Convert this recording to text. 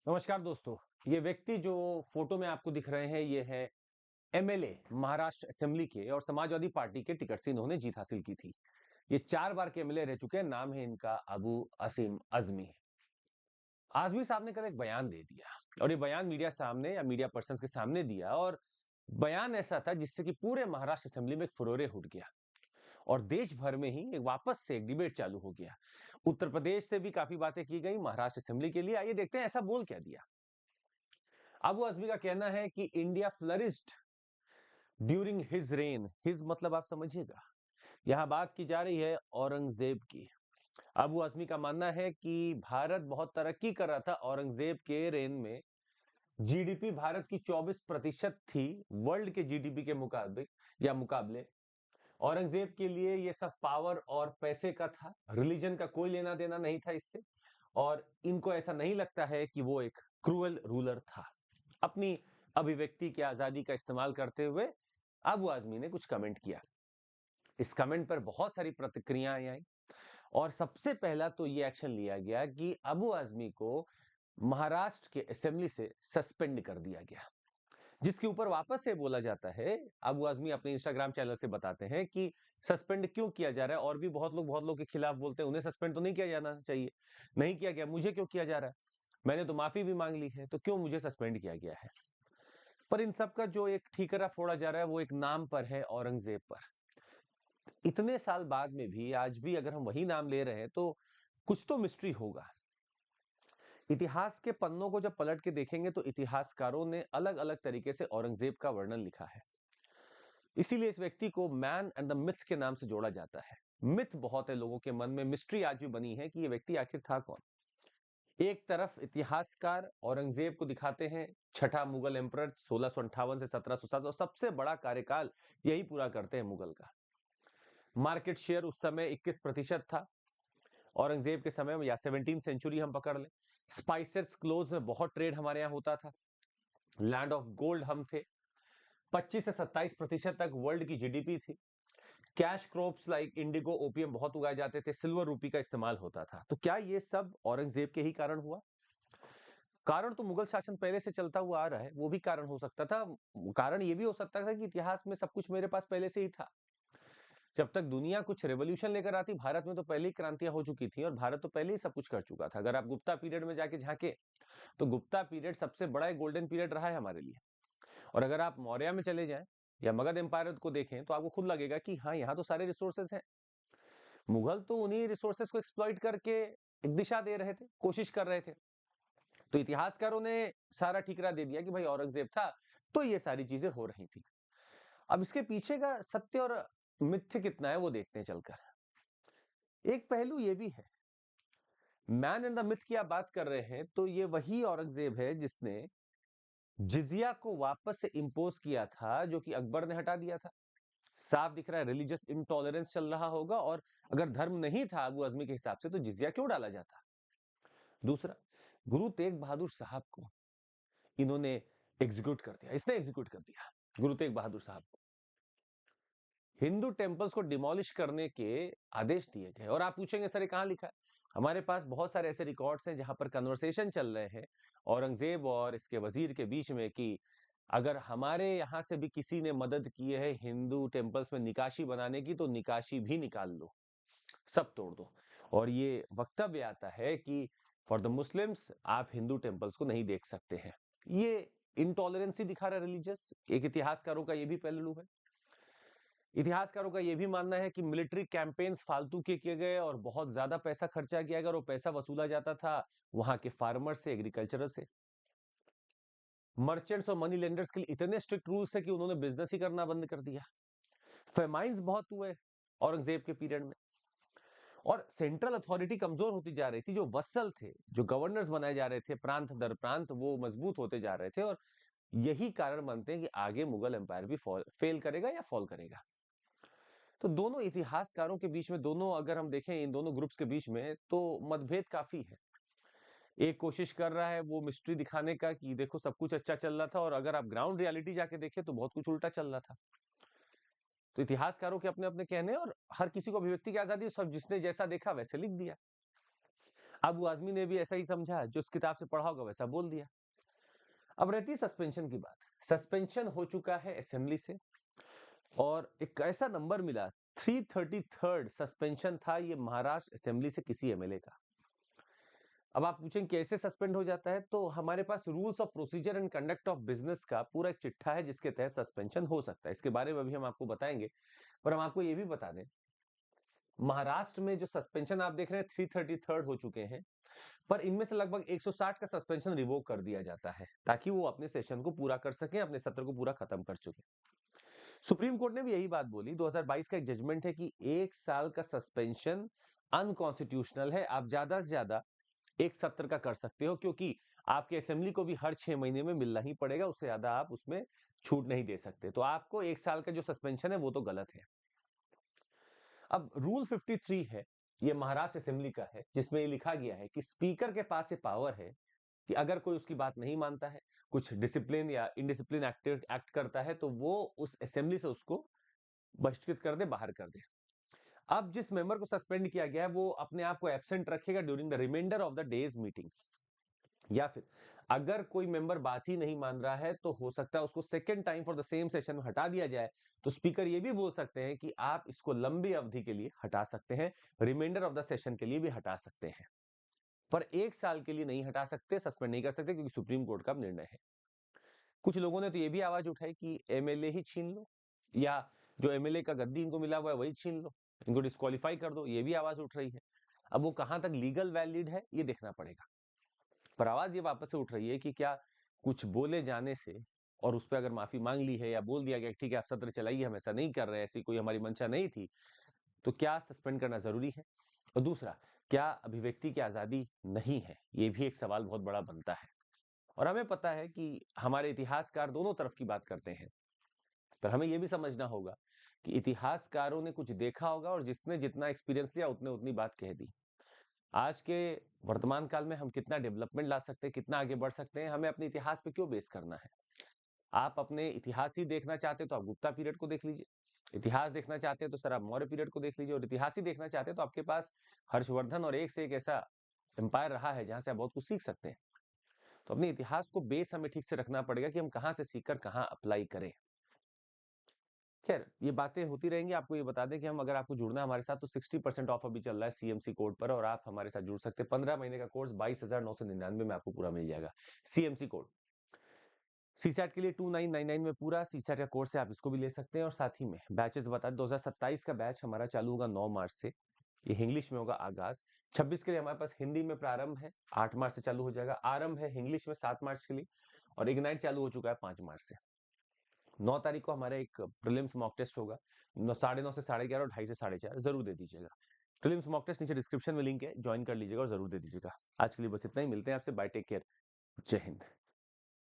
नमस्कार दोस्तों। ये व्यक्ति जो फोटो में आपको दिख रहे हैं ये है एमएलए महाराष्ट्र असेंबली के और समाजवादी पार्टी के टिकट से इन्होंने जीत हासिल की थी। ये 4 बार के एमएलए रह चुके हैं। नाम है इनका अबू असीम अजमी। आजमी साहब ने कल एक बयान दे दिया और ये बयान मीडिया सामने या मीडिया पर्सन के सामने दिया और बयान ऐसा था जिससे कि पूरे महाराष्ट्र असेंबली में एक फुरोरे उठ गया और देश भर में ही एक वापस से एक डिबेट चालू हो गया। उत्तर प्रदेश से भी काफी बातें की गई महाराष्ट्र असेंबली के लिए। आइए देखते हैं ऐसा बोल क्या दिया। अबू आजमी का कहना है कि India flourished during his rain. His मतलब आप समझिएगा, यहां बात की जा रही है औरंगजेब की। अबू आजमी का मानना है कि भारत बहुत तरक्की कर रहा था औरंगजेब के रेन में। जीडीपी भारत की 24% थी वर्ल्ड के जीडीपी के मुकाबले। औरंगजेब के लिए ये सब पावर और पैसे का था, रिलीजन का कोई लेना देना नहीं था इससे। और इनको ऐसा नहीं लगता है कि वो एक क्रूअल रूलर था। अपनी अभिव्यक्ति की आजादी का इस्तेमाल करते हुए अबू आजमी ने कुछ कमेंट किया। इस कमेंट पर बहुत सारी प्रतिक्रियाएं आई और सबसे पहला तो ये एक्शन लिया गया कि अबू आजमी को महाराष्ट्र के असेंबली से सस्पेंड कर दिया गया। जिसके ऊपर वापस से बोला जाता है, अबू आजमी अपने इंस्टाग्राम चैनल से बताते हैं कि सस्पेंड क्यों किया जा रहा है। और भी बहुत लोग के खिलाफ बोलते हैं उन्हें सस्पेंड तो नहीं किया जाना चाहिए, नहीं किया गया, मुझे क्यों किया जा रहा है, मैंने तो माफी भी मांग ली है, तो क्यों मुझे सस्पेंड किया गया है। पर इन सब का जो एक ठीकरा फोड़ा जा रहा है वो एक नाम पर है, औरंगजेब पर। इतने साल बाद में भी आज भी अगर हम वही नाम ले रहे हैं तो कुछ तो मिस्ट्री होगा। इतिहास के पन्नों को जब पलट के देखेंगे तो इतिहासकारों ने अलग अलग तरीके से औरंगजेब का वर्णन लिखा है। इसीलिए इस व्यक्ति को मैन एंड द मिथ के नाम से जोड़ा जाता है। मिथ बहुत है लोगों के मन में, मिस्ट्री आज भी बनी है कि ये व्यक्ति आखिर था कौन। एक तरफ इतिहासकार औरंगजेब को दिखाते हैं छठा मुगल एम्परर 1658 से 1707, और सबसे बड़ा कार्यकाल यही पूरा करते हैं मुगल का। मार्केट शेयर उस समय 21% था औरंगजेब के समय में, या 17वीं सेंचुरी हम पकड़ लें। स्पाइसेस क्लोथ में बहुत ट्रेड हमारे यहाँ होता था। लैंड ऑफ गोल्ड हम थे। 25 से 27% तक वर्ल्ड की जीडीपी थी। Cash crops like Indigo, opium बहुत उगाए जाते थे। सिल्वर रूपी का इस्तेमाल होता था। तो क्या ये सब औरंगजेब के ही कारण हुआ? कारण तो मुगल शासन पहले से चलता हुआ आ रहा है, वो भी कारण हो सकता था। कारण ये भी हो सकता था कि इतिहास में सब कुछ मेरे पास पहले से ही था। जब तक दुनिया कुछ रेवोल्यूशन लेकर आती, भारत में तो पहले ही क्रांतियां हो चुकी थी और भारत तो पहले ही सब कुछ कर चुका था। अगर आप गुप्ता पीरियड में जाके झांके तो गुप्ता पीरियड सबसे बड़ा एक गोल्डन पीरियड रहा है हमारे लिए। और अगर आप मौर्य में चले जाएं या मगध एम्पायर को देखें तो आपको खुद लगेगा कि हाँ, यहाँ तो सारे रिसोर्सेस हैं। मुगल तो उन्हीं रिसोर्सेस को एक्सप्लॉइट करके एक दिशा दे रहे थे, कोशिश कर रहे थे। तो इतिहासकारों ने सारा ठीकरा दे दिया कि भाई औरंगजेब था, तो ये सारी चीजें हो रही थी। अब इसके पीछे का सत्य और मिथ्य कितना है वो देखते हैं चलकर। एक पहलू ये भी है, मैन एंड द मिथ की आप बात कर रहे हैं तो ये वही औरंगजेब है जिसने जिजिया को वापस से इंपोज किया था, जो कि अकबर ने हटा दिया था। साफ दिख रहा है रिलीजियस इंटॉलरेंस चल रहा होगा, और अगर धर्म नहीं था अबू आजमी के हिसाब से तो जिजिया क्यों डाला जाता। दूसरा, गुरु तेग बहादुर साहब को इन्होंने एग्जीक्यूट कर दिया, इसने एग्जीक्यूट कर दिया गुरु तेग बहादुर साहब को। हिंदू टेम्पल्स को डिमोलिश करने के आदेश दिए गए। और आप पूछेंगे सर ये कहां लिखा है? हमारे पास बहुत सारे ऐसे रिकॉर्ड्स हैं जहां पर कन्वर्सेशन चल रहे हैं औरंगजेब और इसके वजीर के बीच में कि अगर हमारे यहां से भी किसी ने मदद की है हिंदू टेम्पल्स में निकाशी बनाने की तो निकाशी भी निकाल लो, सब तोड़ दो। और ये वक्तव्य आता है कि फॉर द मुस्लिम्स आप हिंदू टेम्पल्स को नहीं देख सकते हैं। ये इंटॉलरेंसी दिखा रहा है रिलीजियस। एक इतिहासकारों का ये भी पहलू है। इतिहासकारों का यह भी मानना है कि मिलिट्री कैंपेन्स फालतू के किए गए और बहुत ज्यादा पैसा खर्चा किया गया और वो पैसा वसूला जाता था वहां के फार्मर से, एग्रीकल्चरल से। मर्चेंट्स और मनी लेंडर्स के लिए इतने स्ट्रिक्ट रूल्स थे कि उन्होंने बिजनेस ही करना बंद कर दिया। फेमाइंस बहुत हुए औरंगजेब के पीरियड में, और सेंट्रल अथॉरिटी कमजोर होती जा रही थी। जो वत्सल थे, जो गवर्नर्स बनाए जा रहे थे प्रांत दर प्रांत, वो मजबूत होते जा रहे थे। और यही कारण बनते हैं कि आगे मुगल एम्पायर भी फेल करेगा या फॉल करेगा। तो दोनों इतिहासकारों के बीच में, दोनों अगर हम देखें इन दोनों ग्रुप्स के बीच में, तो मतभेद काफी है। एक कोशिश कर रहा है वो मिस्ट्री दिखाने का कि देखो सब कुछ अच्छा चल रहा था, और अगर आप ग्राउंड रियलिटी जाके देखें तो बहुत कुछ उल्टा चल रहा था। तो इतिहासकारों के अपने अपने कहने, और हर किसी को अभिव्यक्ति की आजादी, सब जिसने जैसा देखा वैसे लिख दिया। अबू आजमी ने भी ऐसा ही समझा, जो उस किताब से पढ़ा होगा वैसा बोल दिया। अब रहती सस्पेंशन की बात। सस्पेंशन हो चुका है असेंबली से और एक ऐसा नंबर मिला, 333 सस्पेंशन था ये महाराष्ट्र असेंबली से किसी एमएलए का। अब आप पूछेंगे कैसे सस्पेंड हो जाता है, तो हमारे पास rules of procedure and conduct of business का पूरा एक चिट्ठा है जिसके तहत सस्पेंशन हो सकता है। इसके बारे में भी हम आपको बताएंगे, पर हम आपको ये भी बता दें, महाराष्ट्र में जो सस्पेंशन आप देख रहे हैं 333 हो चुके हैं, पर इनमें से लगभग 160 का सस्पेंशन रिवोक कर दिया जाता है ताकि वो अपने सेशन को पूरा कर सकें, अपने सत्र को पूरा खत्म कर चुके। सुप्रीम कोर्ट ने भी यही बात बोली। 2022 का एक जजमेंट है कि 1 साल का सस्पेंशन अनकॉन्स्टिट्यूशनल है। आप ज्यादा से ज्यादा एक सत्र का कर सकते हो, क्योंकि आपके असेंबली को भी हर 6 महीने में मिलना ही पड़ेगा, उससे ज्यादा आप उसमें छूट नहीं दे सकते। तो आपको 1 साल का जो सस्पेंशन है वो तो गलत है। अब रूल 53 है, ये महाराष्ट्र असेंबली का है, जिसमें ये लिखा गया है कि स्पीकर के पास ये पावर है कि अगर कोई उसकी बात नहीं मानता है, कुछ डिसिप्लिन या इनडिसिप्लिन एक्ट करता है, तो वो उस असेंबली से उसको बहिष्कृत कर दे, बाहर कर दे। अब जिस मेंबर को सस्पेंड किया गया है वो अपने आप को एब्सेंट रखेगा during the reminder of the day's meeting, या फिर अगर कोई मेंबर बात ही नहीं मान रहा है तो हो सकता है उसको second time for the same session में हटा दिया जाए। तो स्पीकर ये भी बोल सकते हैं कि आप इसको लंबी अवधि के लिए हटा सकते हैं, रिमाइंडर ऑफ द सेशन के लिए भी हटा सकते हैं, पर 1 साल के लिए नहीं हटा सकते, सस्पेंड नहीं कर सकते, क्योंकि सुप्रीम कोर्ट का निर्णय है। कुछ लोगों ने तो ये भी आवाज उठाई कि एमएलए ही छीन लो, या जो एमएलए का गद्दी इनको मिला हुआ है वही छीन लो, इनको डिस्क्वालीफाई कर दो, ये भी आवाज उठ रही है। अब वो कहां तक लीगल वैलिड है ये देखना पड़ेगा, पर आवाज ये वापस से उठ रही है कि क्या कुछ बोले जाने से और उस पर अगर माफी मांग ली है या बोल दिया गया ठीक है आप सत्र चलाइए, हम ऐसा नहीं कर रहे, ऐसी कोई हमारी मंशा नहीं थी, तो क्या सस्पेंड करना जरूरी है? और दूसरा, क्या अभिव्यक्ति की आजादी नहीं है? ये भी एक सवाल बहुत बड़ा बनता है। और हमें पता है कि हमारे इतिहासकार दोनों तरफ की बात करते हैं, पर हमें यह भी समझना होगा कि इतिहासकारों ने कुछ देखा होगा और जिसने जितना एक्सपीरियंस लिया उतने उतनी बात कह दी। आज के वर्तमान काल में हम कितना डेवलपमेंट ला सकते हैं, कितना आगे बढ़ सकते हैं, हमें अपने इतिहास पे क्यों बेस करना है? आप अपने इतिहास ही देखना चाहते तो आप गुप्ता पीरियड को देख लीजिए, इतिहास देखना चाहते हैं तो सर आप मौर्य पीरियड को देख लीजिए, और इतिहास ही देखना चाहते हैं तो आपके पास हर्षवर्धन और एक से एक ऐसा एम्पायर रहा है जहां से आप बहुत कुछ सीख सकते हैं। तो अपने इतिहास को बेस हमें ठीक से रखना पड़ेगा कि हम कहां से सीखकर कहां अप्लाई करें। खैर ये बातें होती रहेंगी। आपको ये बता दें कि हम, अगर आपको जुड़ना है हमारे साथ, तो 60% ऑफ अभी चल रहा है सीएमसी कोड पर, और आप हमारे साथ जुड़ सकते हैं। 15 महीने का कोर्स 22,999 में आपको पूरा मिल जाएगा। सीएमसी कोड सीसैट के लिए 2999 में पूरा सीसैट का कोर्स है, आप इसको भी ले सकते हैं। और साथ ही में बैचेस बता दें, 2027 का बैच हमारा चालू होगा 9 मार्च से, ये इंग्लिश में होगा आगाज। 26 के लिए हमारे पास हिंदी में प्रारंभ है, 8 मार्च से चालू हो जाएगा। आरंभ है इंग्लिश में 7 मार्च के लिए, और इग्नाइट चालू हो चुका है 5 मार्च से। 9 तारीख को हमारा एक प्रीलिम्स मॉक टेस्ट होगा, 9:30 से 11:30 और 2:30 से 4:30, जरूर दे दीजिएगा। प्रीलिम्स मॉक टेस्ट नीचे डिस्क्रिप्शन में लिंक है, ज्वाइन कर लीजिएगा और जरूर दे दीजिएगा। आज के लिए बस इतना ही, मिलते हैं आपसे, बाय, टेक केयर, जय हिंद।